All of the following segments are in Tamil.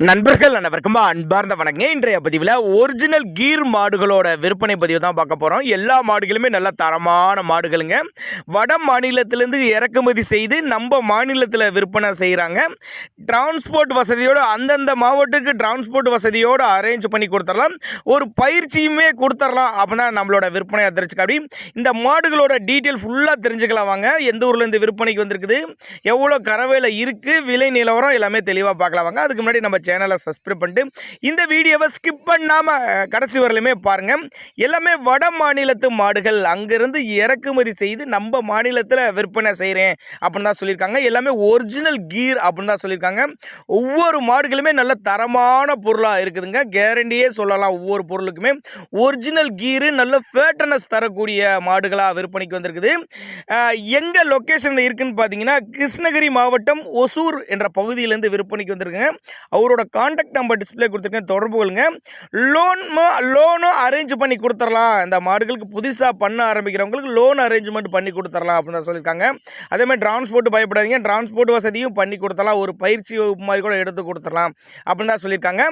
நண்பர்கள் அனைவருக்கும் அன்பார்ந்த வணக்கங்க. இன்றைய பதிவில் ஒரிஜினல் கீர் மாடுகளோட விற்பனை பதிவு தான் பார்க்க போகிறோம். எல்லா மாடுகளுமே நல்ல தரமான மாடுகளுங்க. வட மாநிலத்திலேருந்து இறக்குமதி செய்து நம்ம மாநிலத்தில் விற்பனை செய்கிறாங்க. டிரான்ஸ்போர்ட் வசதியோடு அந்தந்த மாவட்டத்துக்கு டிரான்ஸ்போர்ட் வசதியோடு அரேஞ்ச் பண்ணி கொடுத்துடலாம். ஒரு பயிற்சியுமே கொடுத்துடலாம் அப்படின்னா நம்மளோட விற்பனை அதிர்ச்சிக்காடி இந்த மாடுகளோட டீட்டெயில் ஃபுல்லாக தெரிஞ்சுக்கலாம். வாங்க, எந்த ஊர்லேருந்து விற்பனைக்கு வந்திருக்குது, எவ்வளோ கறவையில் இருக்குது, விலை நிலவரம் எல்லாமே தெளிவாக பார்க்கலாம். வாங்க, அதுக்கு முன்னாடி நம்ம சேனலை சப்ஸ்கிரைப் பண்ணிட்டு இந்த வீடியோவை ஸ்கிப் பண்ணாமல் கடைசி வரலையுமே பாருங்கள். எல்லாமே வட மாநிலத்து மாடுகள், அங்கேருந்து இறக்குமதி செய்து நம்ம மாநிலத்தில் விற்பனை செய்கிறேன் அப்படின்னு தான் சொல்லியிருக்காங்க. எல்லாமே ஒரிஜினல் கீர் அப்படின்னு தான் சொல்லியிருக்காங்க. ஒவ்வொரு மாடுகளுமே நல்ல தரமான பொருளாக இருக்குதுங்க. கேரண்டியே சொல்லலாம். ஒவ்வொரு பொருளுக்குமே ஒரிஜினல் கீரு, நல்ல ஃபேட்டனஸ் தரக்கூடிய மாடுகளாக விற்பனைக்கு வந்திருக்குது. எங்கே லொக்கேஷனில் இருக்குதுன்னு பார்த்தீங்கன்னா, கிருஷ்ணகிரி மாவட்டம் ஒசூர் என்ற பகுதியிலேருந்து விற்பனைக்கு வந்திருக்குங்க. அவரோட கான்டாக்ட் நம்பர் டிஸ்பிளே கொடுத்துருக்கேன், தொடர்பு கொள்ளுங்க. லோனும் அரேஞ்ச் பண்ணி கொடுத்துடலாம். இந்த மாடுகளுக்கு புதுசாக பண்ண ஆரம்பிக்கிறவங்களுக்கு லோன் அரேஞ்ச்மெண்ட் பண்ணி கொடுத்துடலாம் அப்படின்னு தான் சொல்லியிருக்காங்க. அதேமாதிரி டிரான்ஸ்போர்ட் பயப்படாதீங்க, டிரான்ஸ்போர்ட் வசதியும் பண்ணி கொடுத்துடலாம். ஒரு பயிற்சி மாதிரி கூட எடுத்து கொடுத்துடலாம் அப்படின்னு தான் சொல்லியிருக்காங்க.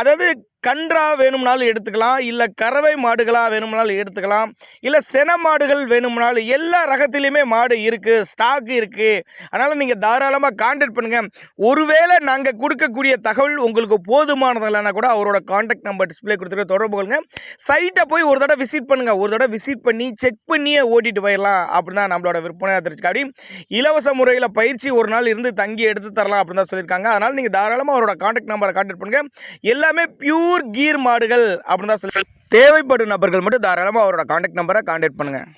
அதாவது கன்றா வேணும்னாலும் எடுத்துக்கலாம், இல்லை கறவை மாடுகளாக வேணும்னாலும் எடுத்துக்கலாம், இல்லை சென மாடுகள் வேணும்னாலும் எல்லா ரகத்திலையுமே மாடு இருக்குது, ஸ்டாக் இருக்குது. அதனால் நீங்கள் தாராளமாக கான்டாக்ட் பண்ணுங்கள். ஒருவேளை நாங்கள் கொடுக்கக்கூடிய தகவல் உங்களுக்கு போதுமானதில்லைன்னா கூட அவரோட கான்டாக்ட் நம்பர் டிஸ்பிளே கொடுத்துருக்க, தொடர்பு கொள்ளுங்க. சைட்டை போய் ஒரு தடவை விசிட் பண்ணுங்கள். ஒரு தடவை விசிட் பண்ணி செக் பண்ணியே ஓட்டிட்டு போயிடலாம் அப்படின்னு தான் நம்மளோட விற்பனை அதிர்ச்சிக்காடி. இலவச முறையில் பயிற்சி ஒரு நாள் இருந்து தங்கி எடுத்து தரலாம் அப்படின்னு தான் சொல்லியிருக்காங்க. அதனால் நீங்கள் தாராளமாக அவரோட கான்டாக்ட் நம்பரை கான்டாக்ட் பண்ணுங்கள். எல்லாமே பியூர் கீர் மாடுகள் அப்படின்னு தான் சொல்லி தேவைப்படும் நபர்கள் மட்டும் தாராளமாக அவரோட கான்டாக்ட் நம்பரை கான்டாக்ட் பண்ணுங்கள்.